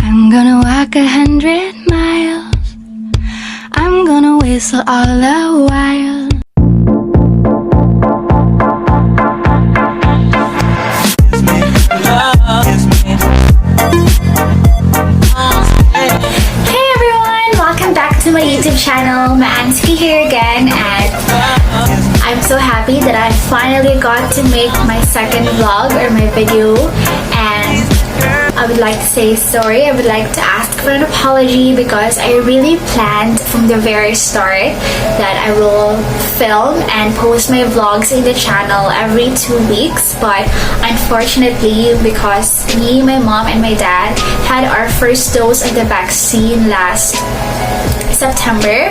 I'm gonna walk 100 miles. I'm gonna whistle all the while. Hey everyone! Welcome back to my YouTube channel. Maanski here again, and I'm so happy that I finally got to make my second vlog or my video, and I would like to say sorry. I would like to ask for an apology because I really planned from the very start that I will film and post my vlogs in the channel every 2 weeks, but unfortunately, because me, my mom, and my dad had our first dose of the vaccine last September,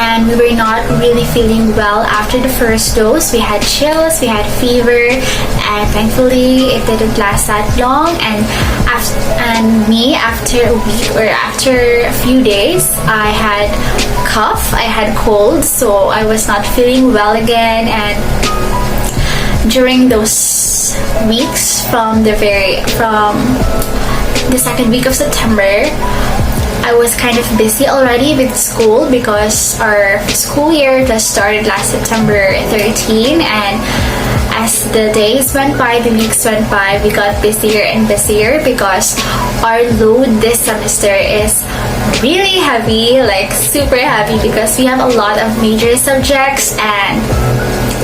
and we were not really feeling well after the first dose. We had chills, we had fever, and thankfully it didn't last that long. And after a week or after a few days, I had cough, I had cold, so I was not feeling well again. And during those weeks from the second week of September, I was kind of busy already with school because our school year just started last September 13, and as the days went by, the weeks went by, we got busier and busier because our load this semester is really heavy, like super heavy, because we have a lot of major subjects, and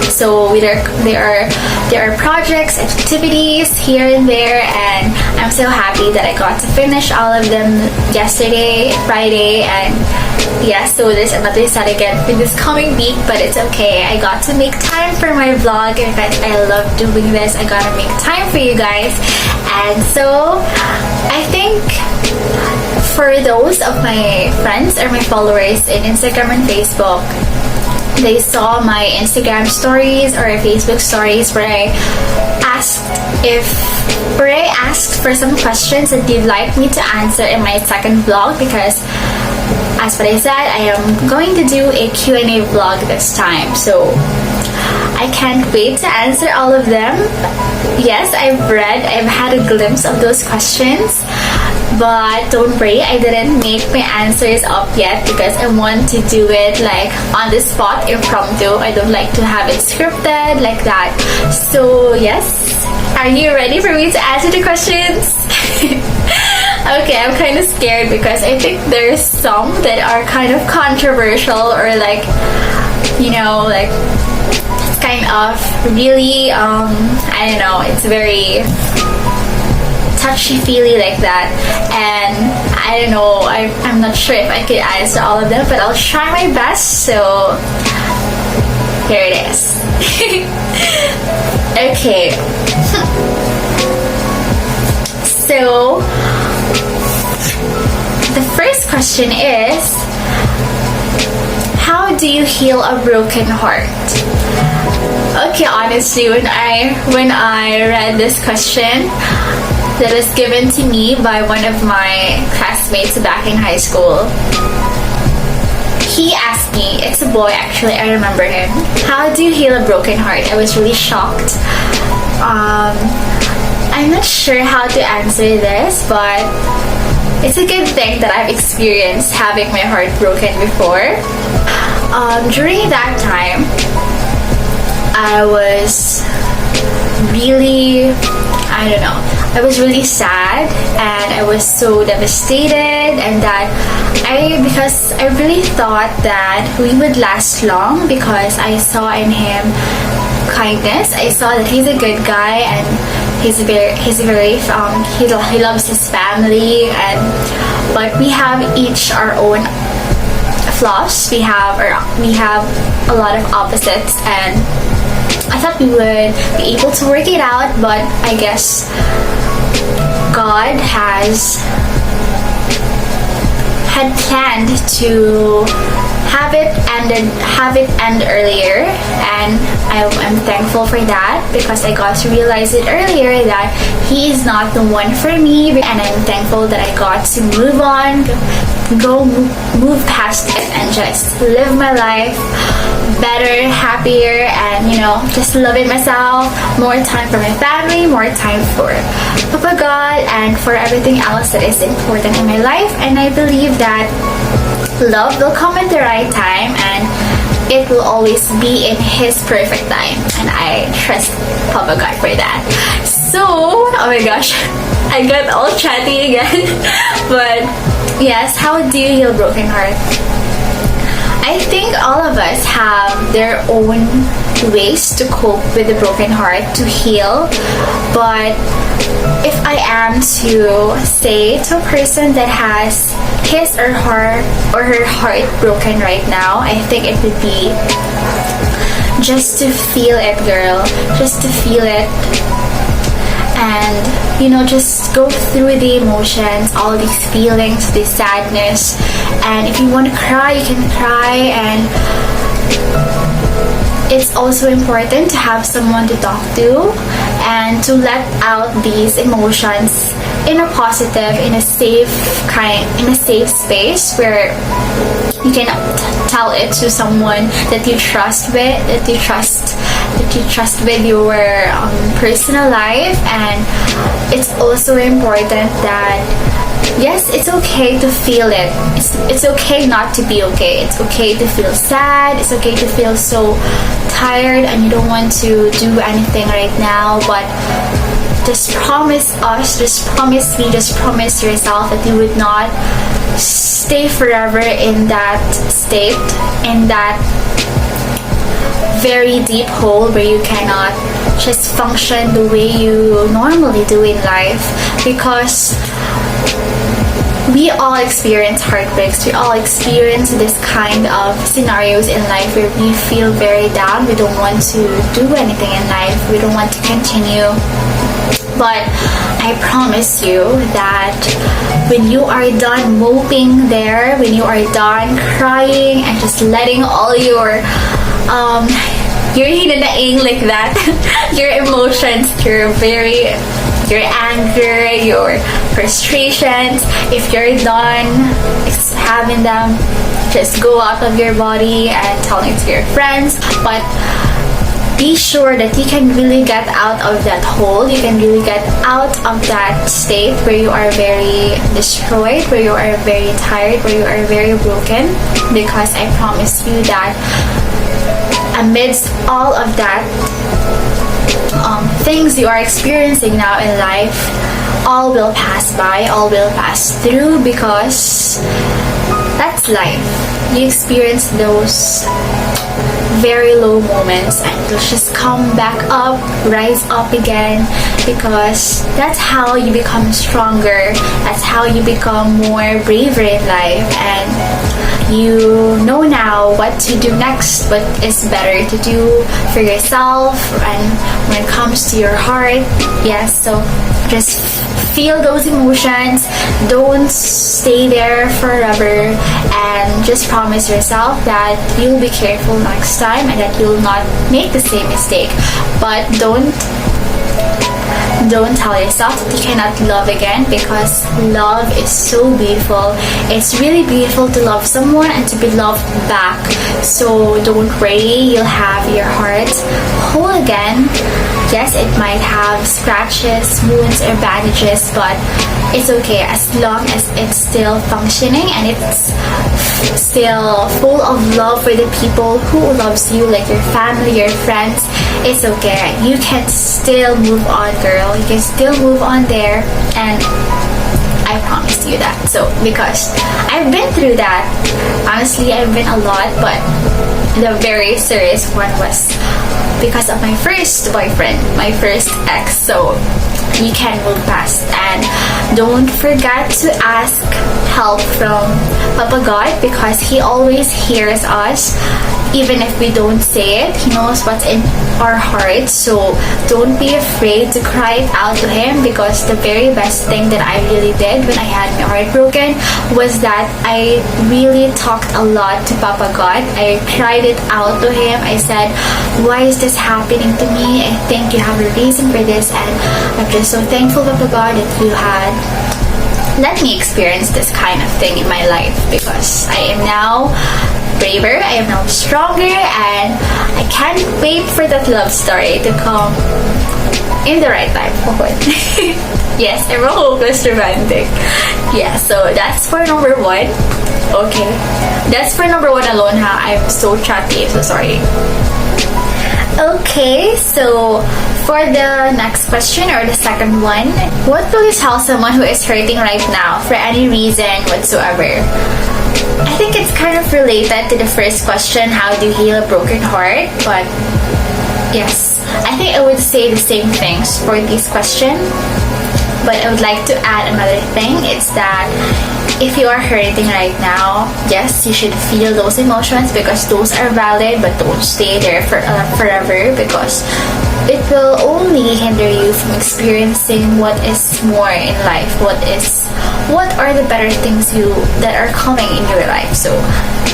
so there are projects, activities here and there, and I'm so happy that I got to finish all of them yesterday, Friday, and yes, so there's another set again for this coming week, but it's okay. I got to make time for my vlog because I love doing this. I gotta make time for you guys, and so I think for those of my friends or my followers in Instagram and Facebook, they saw my Instagram stories or Facebook stories where I asked for some questions that you'd like me to answer in my second vlog, because as what I said, I am going to do a Q&A vlog this time, so I can't wait to answer all of them. Yes, I've had a glimpse of those questions, but don't worry, I didn't make my answers up yet because I want to do it like on the spot, impromptu. I don't like to have it scripted like that. So yes, are you ready for me to answer the questions? Okay, I'm kind of scared because I think there's some that are kind of controversial, or like, you know, like it's kind of really I don't know, it's very touchy-feely like that, and I don't know, I'm not sure if I could answer all of them, but I'll try my best, so here it is. Okay. So the first question is, how do you heal a broken heart? Okay, honestly, when I read this question that was given to me by one of my classmates back in high school, he asked me, it's a boy actually, I remember him, how do you heal a broken heart? I was really shocked. I'm not sure how to answer this, but it's a good thing that I've experienced having my heart broken before. During that time, I was really, I don't know, I was really sad, and I was so devastated, and because I really thought that we would last long because I saw in him kindness. I saw that he's a good guy, and he loves his family, but we have each our own flaws. We have a lot of opposites, and I thought we would be able to work it out, but I guess God had planned to have it end earlier, and I'm thankful for that because I got to realize it earlier that he is not the one for me, and I'm thankful that I got to move on move past it and just live my life better, happier, and just loving myself. More time for my family, more time for Papa God, and for everything else that is important in my life. And I believe that love will come at the right time, and it will always be in His perfect time, and I trust Papa God for that. So, oh my gosh, I got all chatty again. But yes, how do you heal broken heart? I think all of us have their own ways to cope with a broken heart, to heal. But if I am to say to a person that has his or her heart broken right now, I think it would be just to feel it, girl. Just to feel it. And just go through the emotions, all these feelings, this sadness. And if you want to cry, you can cry. And it's also important to have someone to talk to and to let out these emotions in a positive, in a safe space where you can tell it to someone that you trust with your personal life. And it's also important that yes, it's okay to feel it. It's okay not to be okay. It's okay to feel sad. It's okay to feel so tired and you don't want to do anything right now. But just promise us, just promise me, just promise yourself that you would not stay forever in that state, in that very deep hole where you cannot just function the way you normally do in life. Because we all experience heartbreaks. We all experience this kind of scenarios in life where we feel very down. We don't want to do anything in life. We don't want to continue. But I promise you that when you are done moping there, when you are done crying and just letting all your hinanaing like that, your emotions, your anger, your frustrations, if you're done having them, just go out of your body and tell it to your friends. But be sure that you can really get out of that hole. You can really get out of that state where you are very destroyed, where you are very tired, where you are very broken. Because I promise you that amidst all of that things you are experiencing now in life, all will pass by, all will pass through, because that's life. You experience those very low moments and you'll just come back up, rise up again, because that's how you become stronger. That's how you become more braver in life, and you know now what to do next, what is better to do for yourself and when it comes to your heart. Yes, so just feel those emotions. Don't stay there forever, and just promise yourself that you'll be careful next time and that you'll not make the same mistake. But don't tell yourself that you cannot love again, because love is so beautiful. It's really beautiful to love someone and to be loved back. So don't worry, you'll have your heart whole again. Yes, it might have scratches, wounds, or bandages, but it's okay as long as it's still functioning and it's still full of love for the people who loves you, like your family, your friends. It's okay. You can still move on, girl. You can still move on there, and I promise you that. So, because I've been through that. Honestly, I've been a lot, but the very serious one was because of my first boyfriend, my first ex. So you can move past, and don't forget to ask help from Papa God, because He always hears us. Even if we don't say it, He knows what's in our hearts. So don't be afraid to cry it out to Him, because the very best thing that I really did when I had my heart broken was that I really talked a lot to Papa God. I cried it out to Him. I said, why is this happening to me? I think you have a reason for this, and I'm just so thankful, Papa God, that you had let me experience this kind of thing in my life, because I am now braver, I am now stronger, and I can't wait for that love story to come in the right time. Yes, I'm a hopeless romantic. Yeah, so that's for number 1. Okay, that's for number 1 alone, ha. I'm so chatty, I'm so sorry. Okay, so for the next question, or the second one, what will you tell someone who is hurting right now for any reason whatsoever? I think it's kind of related to the first question, how do you heal a broken heart? But yes, I think I would say the same things for this question. But I would like to add another thing. It's that if you are hurting right now, yes, you should feel those emotions, because those are valid, but don't stay there for forever, because it will only hinder you from experiencing what is more in life, what are the better things that are coming in your life. So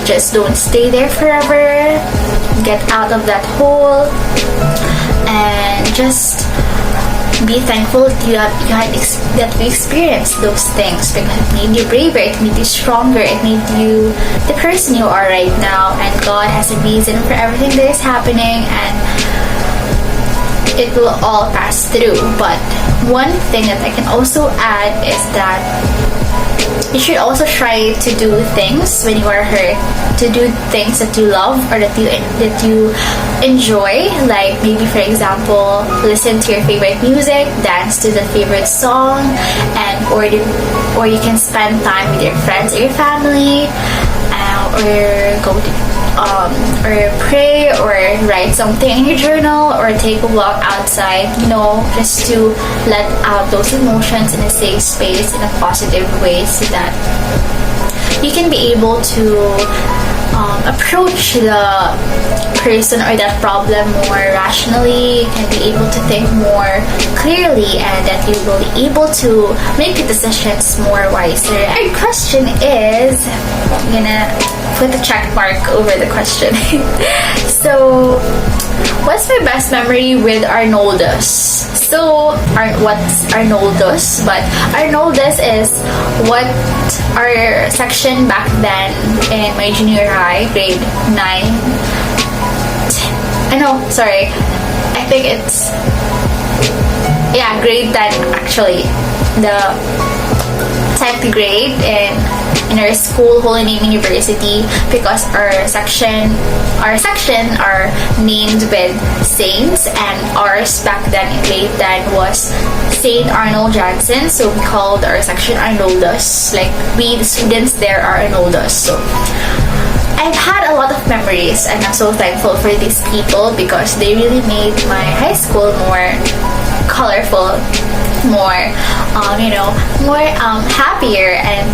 just don't stay there forever, get out of that hole, and just be thankful that you experienced those things, because it made you braver, it made you stronger, it made you the person you are right now, and God has a reason for everything that is happening, and it will all pass through. But one thing that I can also add is that you should also try to do things when you are hurt, to do things that you love or that you enjoy, like maybe, for example, listen to your favorite music, dance to the favorite song, and or you can spend time with your friends or your family, or go to or pray, or write something in your journal, or take a walk outside, just to let out those emotions in a safe space, in a positive way, so that you can be able to approach the person or that problem more rationally, you can be able to think more clearly, and that you will be able to make decisions more wiser. Our question is, I'm gonna put a check mark over the question. So, what's my best memory with Arnoldus? So, what's Arnoldus? But Arnoldus is what our section back then in my junior high, grade 9. I think it's, grade 10 actually. The 10th grade in our school, Holy Name University, because our section are named with saints, and ours back then in grade 10 was Saint Arnold Jansen, so we called our section Arnoldus. Like, we, the students there, are Arnoldus. So I've had a lot of memories, and I'm so thankful for these people, because they really made my high school more colorful, more happier and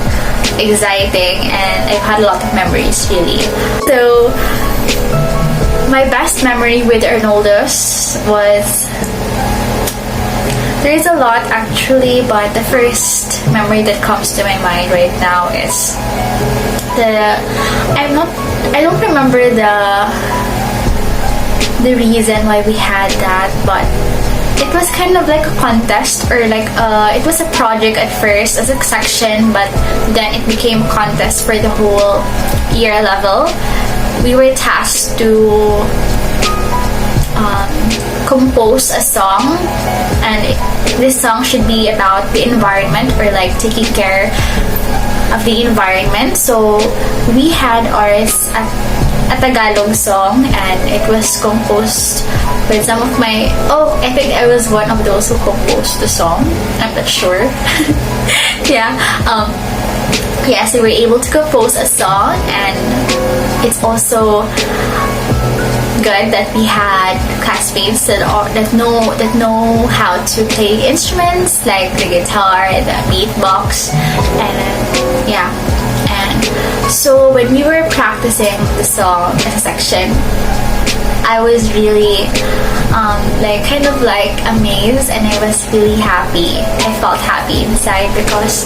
exciting, and I've had a lot of memories, really. So my best memory with Arnoldus was, there's a lot actually, but the first memory that comes to my mind right now is I don't remember the reason why we had that, but it was kind of like a contest, or like it was a project at first as a section, but then it became a contest for the whole year level. We were tasked to compose a song, and this song should be about the environment, or like taking care of the environment. So we had ours a Tagalog song, and it was composed with some of my, I think I was one of those who composed the song, I'm not sure. So we were able to compose a song, and it's also good that we had classmates that know how to play instruments like the guitar, the beatbox, and so when we were practicing the song as a section, I was really kind of amazed, and I was really happy. I felt happy inside, because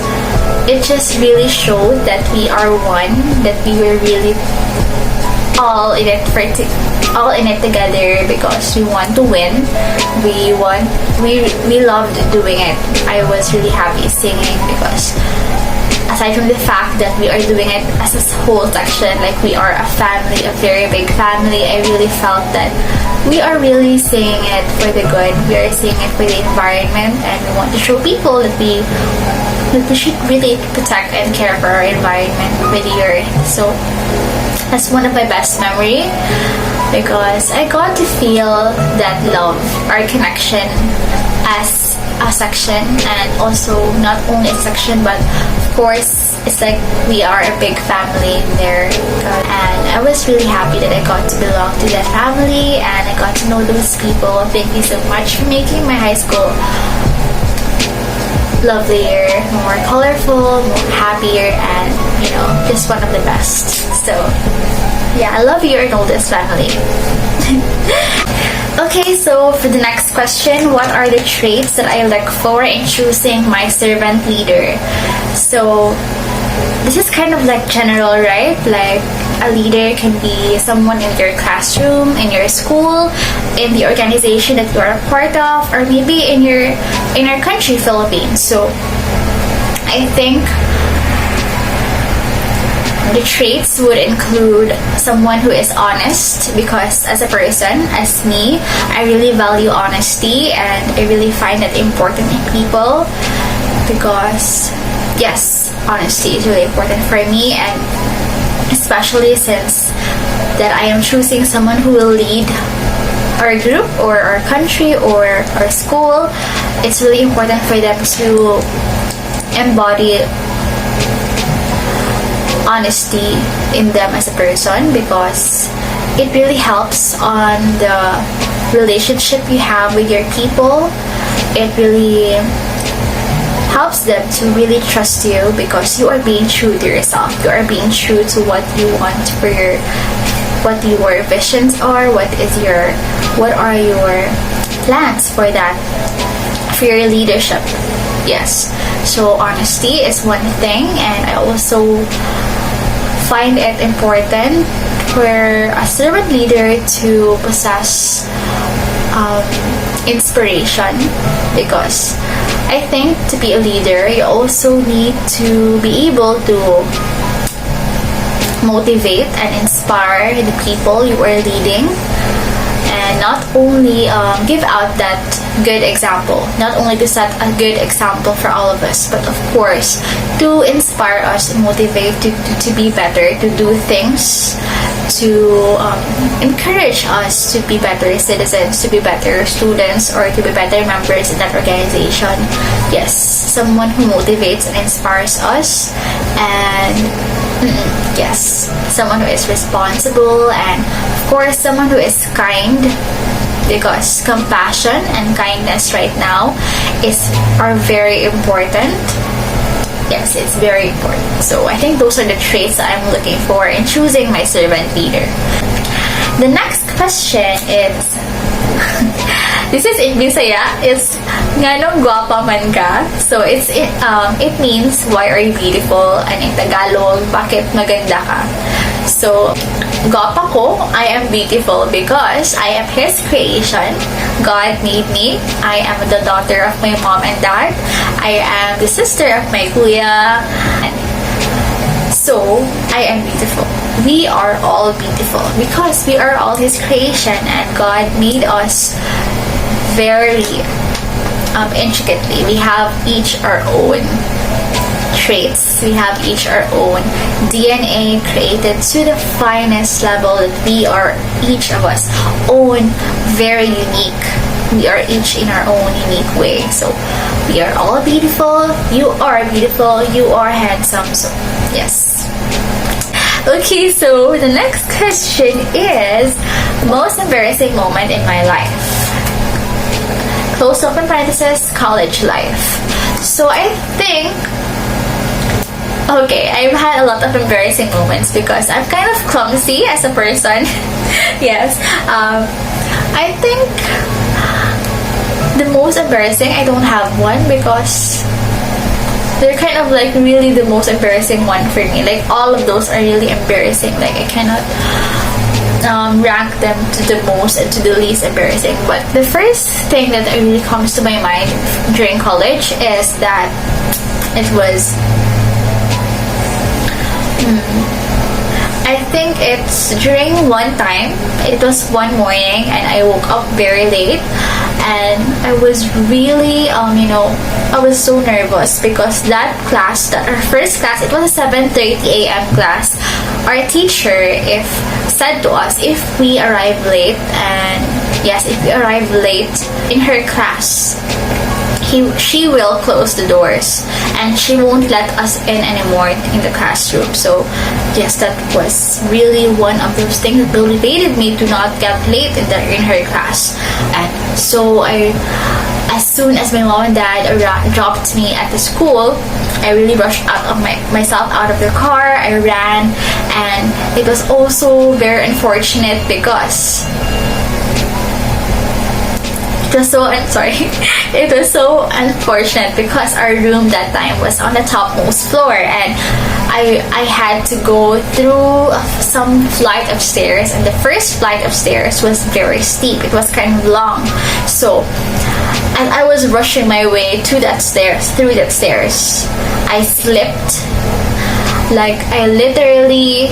it just really showed that we are one, that we were really all in it together, because we want to win. We loved doing it. I was really happy singing, because aside from the fact that we are doing it as a whole section, like we are a family, a very big family, I really felt that we are really saying it for the good. We are saying it for the environment, and we want to show people that we should really protect and care for our environment, for the earth. So that's one of my best memory, because I got to feel that love, our connection as a section, and also not only a section, but of course it's like we are a big family there. And I was really happy that I got to belong to that family, and I got to know those people. Thank you so much for making my high school lovelier, more colorful, more happier, and just one of the best. So yeah, I love you, and all this family. Okay, so for the next question, what are the traits that I look for in choosing my servant leader? So this is kind of like general, right? Like a leader can be someone in your classroom, in your school, in the organization that you are a part of, or maybe in our country, Philippines. So I think the traits would include someone who is honest, because as a person, as me, I really value honesty, and I really find it important in people, because yes, honesty is really important for me, and especially since that I am choosing someone who will lead our group or our country or our school. It's really important for them to embody honesty in them as a person, because it really helps on the relationship you have with your people. It really helps them to really trust you, because you are being true to yourself. You are being true to what you want for what your visions are, what are your plans for that, for your leadership. Yes, so honesty is one thing, and I also find it important for a servant leader to possess inspiration, because I think to be a leader, you also need to be able to motivate and inspire the people you are leading, and not only give out that good example, not only to set a good example for all of us, but of course to inspire us and motivate to be better, to do things, to encourage us to be better citizens, to be better students, or to be better members in that organization. Yes, someone who motivates and inspires us, and yes, someone who is responsible, and of course someone who is kind, because compassion and kindness right now are very important. Yes, it's very important. So I think those are the traits that I'm looking for in choosing my servant leader. The next question is this is in Bisaya. It's nganong guwapa man ka? So it means why are you beautiful, and in Tagalog, bakit maganda ka? So guwapa ko, I am beautiful because I am His creation. God made me. I am the daughter of my mom and dad. I am the sister of my kuya. So I am beautiful. We are all beautiful because we are all His creation, and God made us very intricately. We have each our own traits. We have each our own DNA created to the finest level that we are, each of us, own, very unique. We are each in our own unique way. So we are all beautiful. You are beautiful. You are handsome. So yes. Okay, so the next question is most embarrassing moment in my life. Close open parenthesis, college life. So I think, okay, I've had a lot of embarrassing moments because I'm kind of clumsy as a person. Yes. I think the most embarrassing, I don't have one because they're kind of like really the most embarrassing one for me. Like all of those are really embarrassing. Like I cannot rank them to the most and to the least embarrassing. But the first thing that really comes to my mind during college is that it was it's during one time. It was one morning and I woke up very late, and I was really I was so nervous because that class, our first class, it was a 7:30 a.m. class. Our teacher said to us if we arrive late, and yes, if we arrive late in her class, she will close the doors and she won't let us in anymore in the classroom. So yes, that was really one of those things that motivated me to not get late in her class. And so as soon as my mom and dad dropped me at the school, I really rushed myself out of the car. I ran, and it was also very unfortunate because it was so unfortunate because our room that time was on the topmost floor, and I had to go through some flight of stairs, and the first flight of stairs was very steep. It was kind of long. So as I was rushing my way through that stairs, I slipped. Like, I literally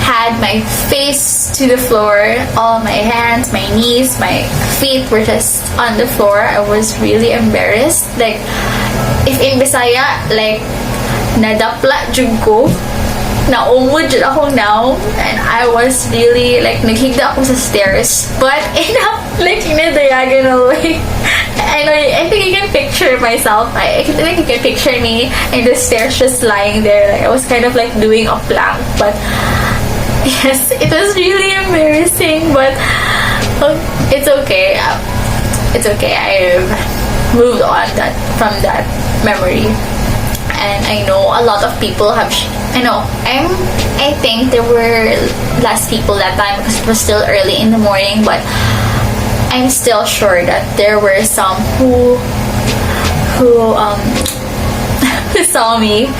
had my face to the floor, all my hands, my knees, my feet were just on the floor. I was really embarrassed. Like, if in Bisaya, like, nadapla jud ko, naumod jud ako now, and I was really, like, naghigda ako sa stairs, but in a diagonal way. And I think you can picture myself. I think you can picture me in the stairs just lying there. Like, I was kind of like doing a plank, but yes, it was really embarrassing, but it's okay. It's okay. I've moved on from that memory, and I know a lot of people have. I think there were less people that time because it was still early in the morning, but I'm still sure that there were some who saw me,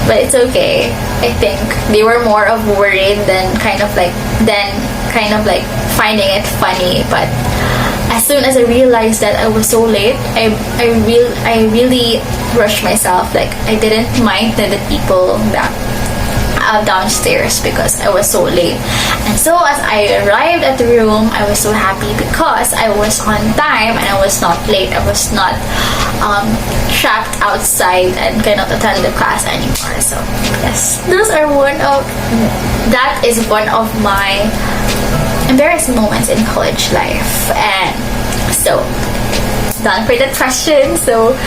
but it's okay. I think they were more of worried than kind of like finding it funny. But as soon as I realized that I was so late, I really rushed myself. Like, I didn't mind the people downstairs because I was so late. And so as I arrived at the room, I was so happy because I was on time and I was not late. I was not trapped outside and cannot attend the class anymore. So yes, that is one of my embarrassing moments in college life. And so, done for that question. So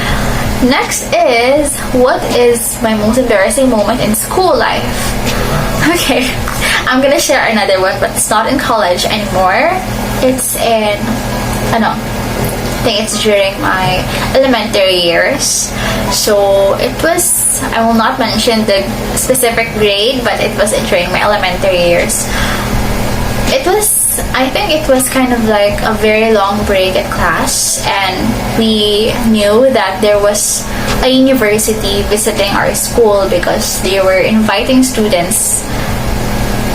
next is, what is my most embarrassing moment in school life? Okay, I'm gonna share another one, but it's not in college anymore. It's in, I think it's during my elementary years. So it was, I will not mention the specific grade, but it was during my elementary years. I think it was kind of like a very long break at class, and we knew that there was a university visiting our school because they were inviting students,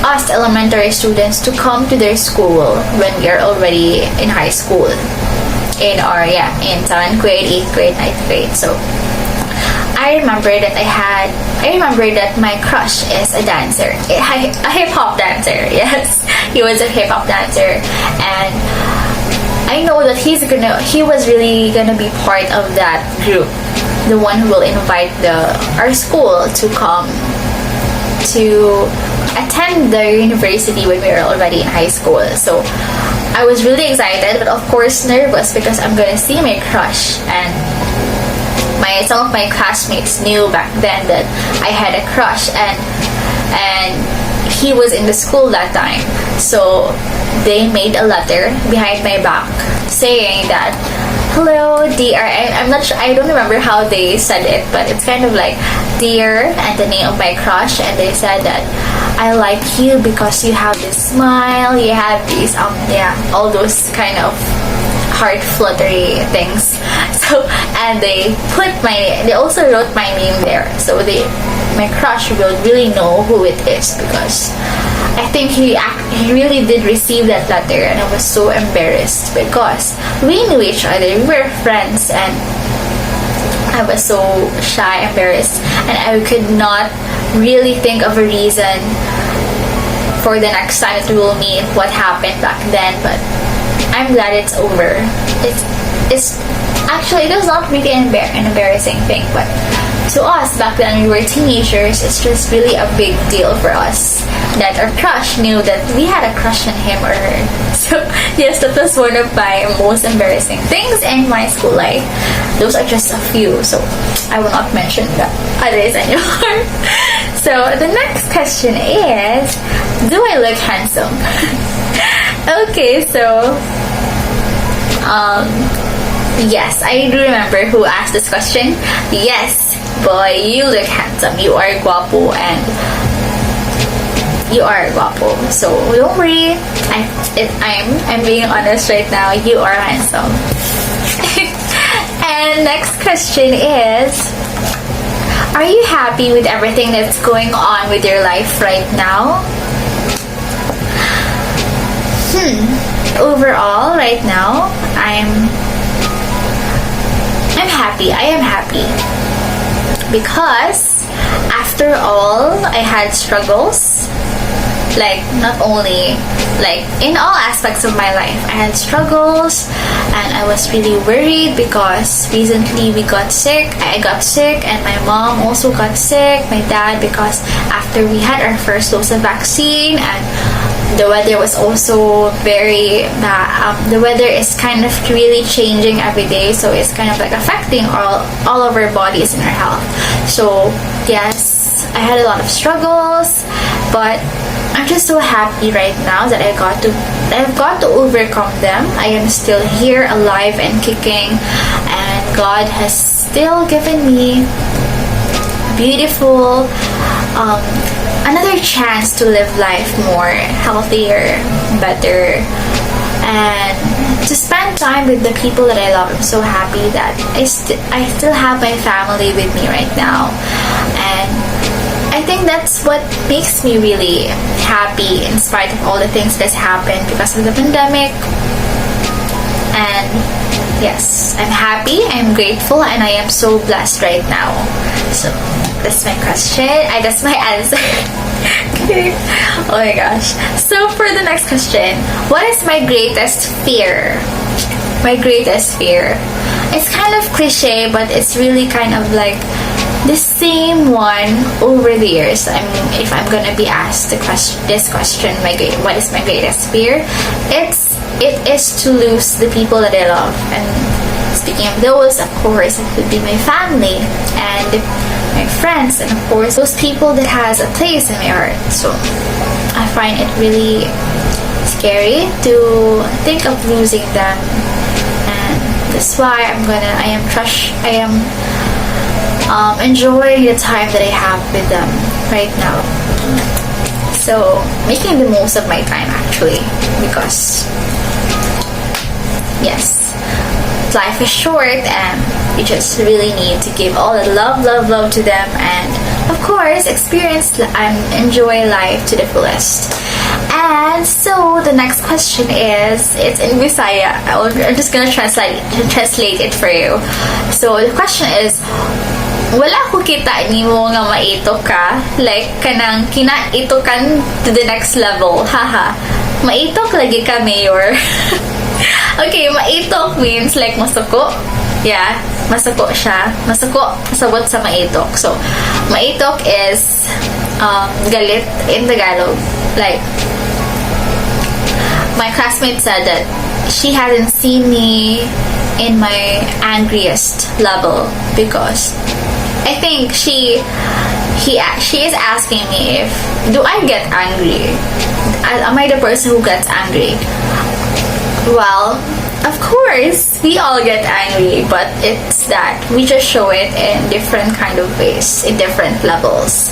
us elementary students, to come to their school when we are already in high school, in 7th grade, 8th grade, 9th grade. So I remember that my crush is a dancer, a hip-hop dancer. Yes, he was a hip-hop dancer, and I know that he was really gonna be part of that group, the one who will invite our school to come to attend the university when we were already in high school. So I was really excited, but of course nervous because I'm gonna see my crush, and some of my classmates knew back then that I had a crush, and he was in the school that time. So they made a letter behind my back saying that, "Hello, dear," I'm not sure, I don't remember how they said it, but it's kind of like "dear" and the name of my crush, and they said that I like you because you have this smile, you have these all those kind of heart fluttery things. So, and they also wrote my name there, so my crush will really know who it is, because I think he really did receive that letter, and I was so embarrassed because we knew each other, we were friends, and I was so shy, embarrassed, and I could not really think of a reason for the next time that we will meet what happened back then, but I'm glad it's over. It's actually, it was not really an embarrassing thing, but to us back then we were teenagers, it's just really a big deal for us that our crush knew that we had a crush on him or her. So yes, that was one of my most embarrassing things in my school life. Those are just a few, so I will not mention the others anymore. So the next question is, do I look handsome? Okay, so yes, I do remember who asked this question. Yes, boy, you look handsome. You are guapo, and you are guapo. So don't worry. I'm being honest right now. You are handsome. And next question is, are you happy with everything that's going on with your life right now? Overall, right now, I'm happy. I am happy because after all, I had struggles. Like, not only, like, in all aspects of my life, I had struggles, and I was really worried because recently we got sick. I got sick, and my mom also got sick, my dad, because after we had our first dose of vaccine, and the weather was also very bad. The weather is kind of really changing every day, so it's kind of like affecting all of our bodies and our health. So yes, I had a lot of struggles, but I'm just so happy right now that I've got to overcome them. I am still here, alive and kicking, and God has still given me beautiful another chance to live life more healthier, better, and to spend time with the people that I love. I'm so happy that I still have my family with me right now, and I think that's what makes me really happy in spite of all the things that's happened because of the pandemic. And yes, I'm happy, I'm grateful, and I am so blessed right now. So that's my question. That's my answer. Okay. Oh my gosh. So for the next question, what is my greatest fear? My greatest fear. It's kind of cliche, but it's really kind of like the same one over the years. If I'm gonna be asked this question, what is my greatest fear? It is to lose the people that I love. And speaking of those, of course, it would be my family and my friends, and of course those people that has a place in my heart. So I find it really scary to think of losing them, and that's why I am enjoying the time that I have with them right now. So making the most of my time actually, because yes, life is short and you just really need to give all the love to them, and of course experience and enjoy life to the fullest. And so the next question is, it's in Bisaya. I'm just gonna translate it for you. So the question is, wala ko kita ni mo nga maitok ka, like kanang kinaitokan to the next level, haha. Maitok lagi ka, mayor. Okay, maitok means like masuko. Yeah, masuko siya. Masuko kasabot sa maitok. So maitok is galit in Tagalog. Like, my classmate said that she hasn't seen me in my angriest level because I think she is asking me if do I get angry? Am I the person who gets angry? Well, of course, we all get angry, but it's that we just show it in different kind of ways, in different levels.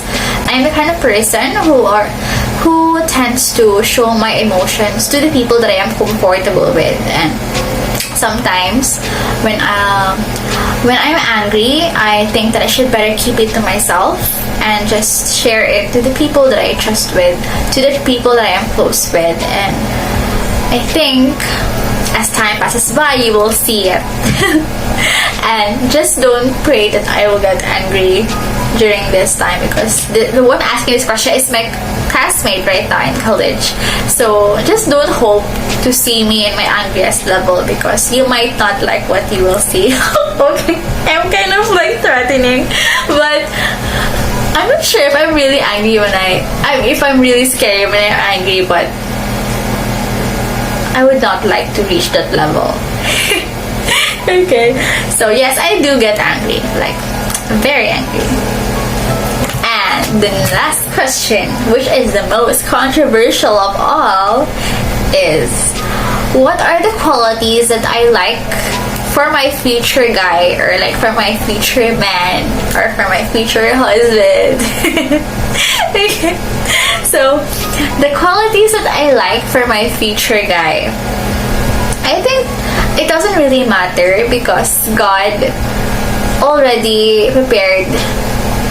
I'm the kind of person who tends to show my emotions to the people that I am comfortable with, and sometimes when I'm angry, I think that I should better keep it to myself and just share it to the people that I trust with, to the people that I am close with. And I think as time passes by, you will see it. And just don't pray that I will get angry. during this time, because the one asking this question is my classmate right now in college. So just don't hope to see me in my angriest level, because you might not like what you will see. Okay, I'm kind of like threatening, but I'm not sure if I'm really angry if I'm really scary when I'm angry, but I would not like to reach that level. Okay, so yes, I do get angry, like very angry. And the last question, which is the most controversial of all, is what are the qualities that I like for my future guy, or like for my future man, or for my future husband? Okay. So the qualities that I like for my future guy, I think it doesn't really matter, because God already prepared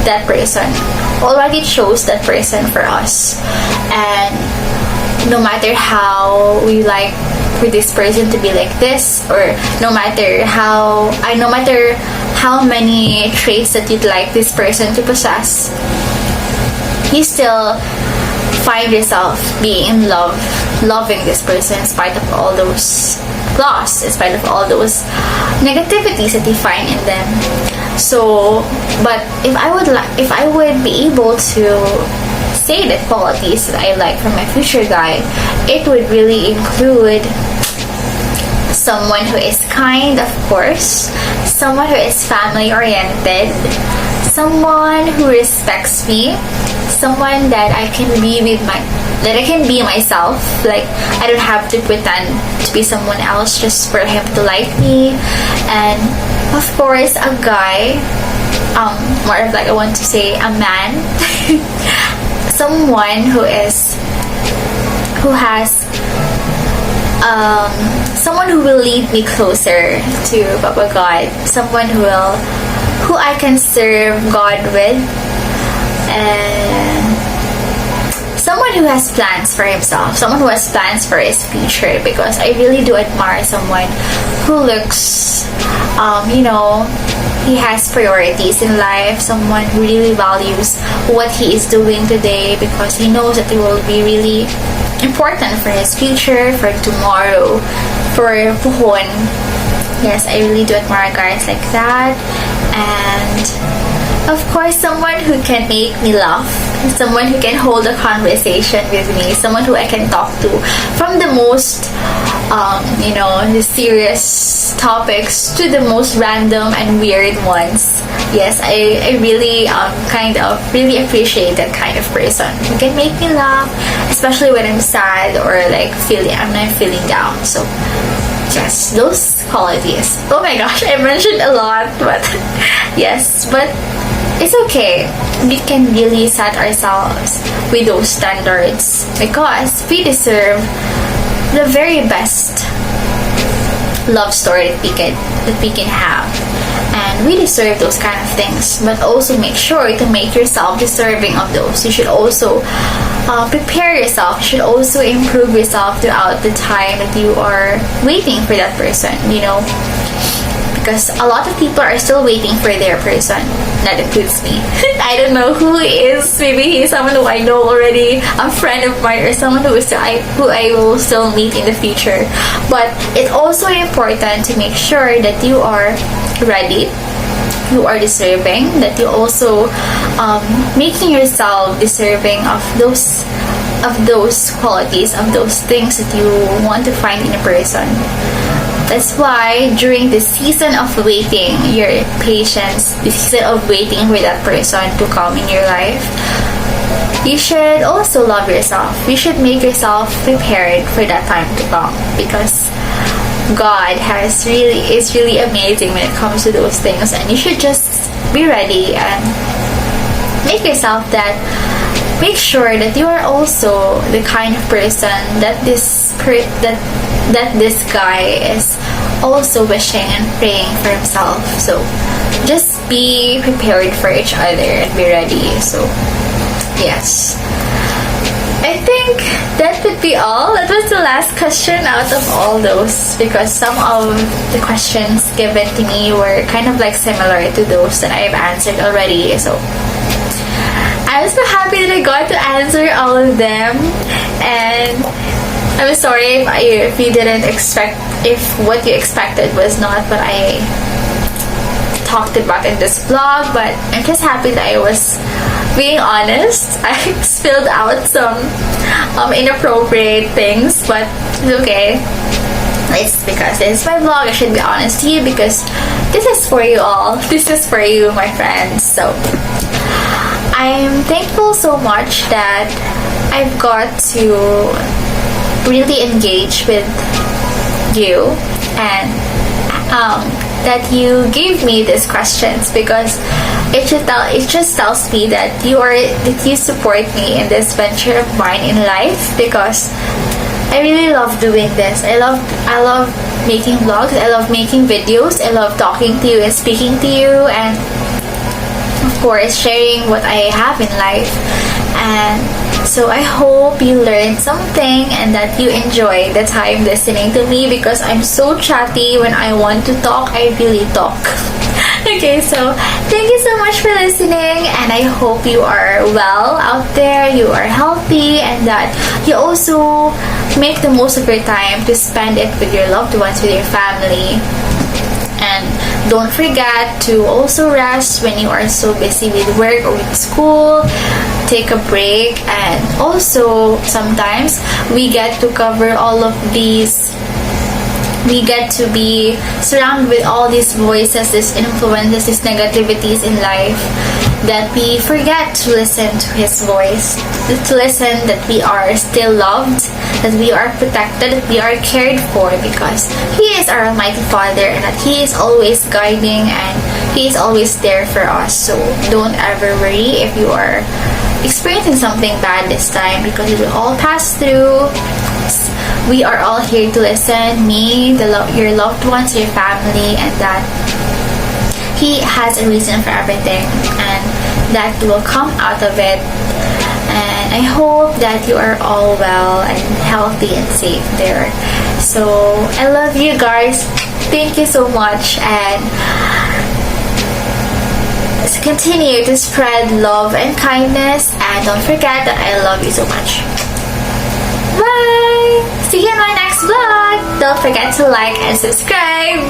that person, already chose that person for us. And no matter how we like for this person to be like this, or no matter how many traits that you'd like this person to possess, you still find yourself being in love, loving this person in spite of all those flaws, in spite of all those negativities that you find in them. So, but if I would be able to say the qualities that I like from my future guy, it would really include someone who is kind, of course, someone who is family oriented, someone who respects me, someone that I can be myself. Like, I don't have to pretend to be someone else just for him to like me. And of course, a guy, more of like, I want to say a man, someone someone who will lead me closer to Papa God, someone who I can serve God with, and someone who has plans for himself, someone who has plans for his future, because I really do admire someone who looks, he has priorities in life, someone who really values what he is doing today, because he knows that it will be really important for his future, for tomorrow, for puhon. Yes, I really do admire guys like that. And of course, someone who can make me laugh, someone who can hold a conversation with me, someone who I can talk to from the most the serious topics to the most random and weird ones. Yes, I really really appreciate that kind of person who can make me laugh, especially when I'm sad or like I'm not feeling down. So yes, those qualities. Oh my gosh, I mentioned a lot, but yes, but it's okay. We can really set ourselves with those standards, because we deserve the very best love story that we can have, and we deserve those kind of things. But also make sure to make yourself deserving of those. You should also prepare yourself. You should also improve yourself throughout the time that you are waiting for that person, because a lot of people are still waiting for their person. That includes me. I don't know who he is. Maybe he's someone who I know already, a friend of mine, or someone who I will still meet in the future. But it's also important to make sure that you are ready, you are deserving, that you also making yourself deserving of those qualities, of those things that you want to find in a person. That's why during the season of waiting, your patience, the season of waiting for that person to come in your life, you should also love yourself. You should make yourself prepared for that time to come, because God is really amazing when it comes to those things, and you should just be ready and make yourself make sure that you are also the kind of person that this guy is also wishing and praying for himself. So just be prepared for each other and be ready. So yes, I think that would be all. That was the last question out of all those, because some of the questions given to me were kind of like similar to those that I've answered already. So got to answer all of them, and I'm sorry if you didn't expect, if what you expected was not what I talked about in this vlog. But I'm just happy that I was being honest. I spilled out some inappropriate things, but it's okay. It's because this is my vlog. I should be honest to you because this is for you all. This is for you, my friends. So I'm thankful so much that I've got to really engage with you, and that you gave me these questions, because it just tells me that you support me in this venture of mine in life, because I really love doing this. I love making vlogs. I love making videos. I love talking to you and speaking to you, and of course sharing what I have in life. And so I hope you learned something and that you enjoy the time listening to me, because I'm so chatty. When I want to talk, I really talk. Okay, so thank you so much for listening, and I hope you are well out there, you are healthy, and that you also make the most of your time to spend it with your loved ones, with your family. And don't forget to also rest when you are so busy with work or with school. Take a break, and also sometimes we get to cover all of these. We get to be surrounded with all these voices, these influences, these negativities in life, that we forget to listen to His voice, to listen that we are still loved, that we are protected, that we are cared for, because He is our Almighty Father, and that He is always guiding, and He is always there for us. So don't ever worry if you are experiencing something bad this time, because it will all pass through. We are all here to listen, me, your loved ones, your family, and that He has a reason for everything, and that will come out of it. And I hope that you are all well and healthy and safe there. So I love you guys. Thank you so much, and continue to spread love and kindness, and don't forget that I love you so much. Bye! See you in my next vlog! Don't forget to like and subscribe!